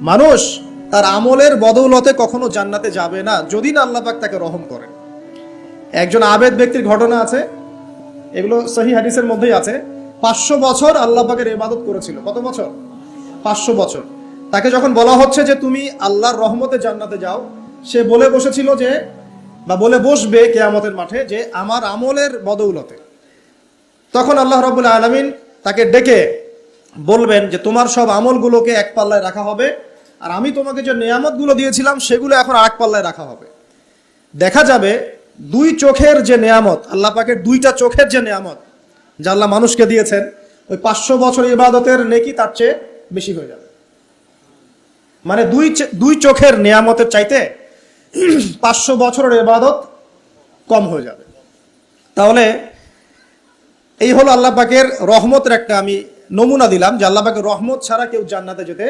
মানুষ তার আমলের বদৌলতে কখনো জান্নাতে যাবে না যদি না আল্লাহ পাক তাকে রহম করেন। একজন আবেদ ব্যক্তির ঘটনা আছে, এগুলো সহিহ হাদিসের মধ্যেই আছে। 500 বছর আল্লাহ পাকের ইবাদত করেছিল। কত বছর? 500 বছর। তাকে যখন বলা হচ্ছে যে তুমি আল্লাহর রহমতে জান্নাতে যাও, সে বলে বসেছিল যে, বা বলে বসবে কিয়ামতের মাঠে যে আমার আমলের বদৌলতে। তখন আল্লাহ রাব্বুল আলামিন তাকে ডেকে বলবেন যে তোমার সব আমলগুলোকে এক পাল্লায় রাখা হবে, আর আমি তোমাকে যে নেয়ামতগুলো দিয়েছিলাম সেগুলো এখন আরেক পাল্লায় রাখা হবে। দেখা যাবে দুই চোখের যে নেয়ামত, আল্লাহ পাকের দুইটা চোখের যে নেয়ামত যা আল্লাহ মানুষকে দিয়েছেন, ওই 500 বছর ইবাদতের নেকি তার চেয়ে বেশি হয়ে যাবে। মানে দুই চোখের নেয়ামতের চাইতে 500 বছরের ইবাদত কম হয়ে যাবে। তাহলে এই হলো আল্লাহ পাকের রহমতের একটা আমি নমুনা দিলাম যে আল্লাহ পাকের রহমত ছাড়া কেউ জান্নাতে যেতে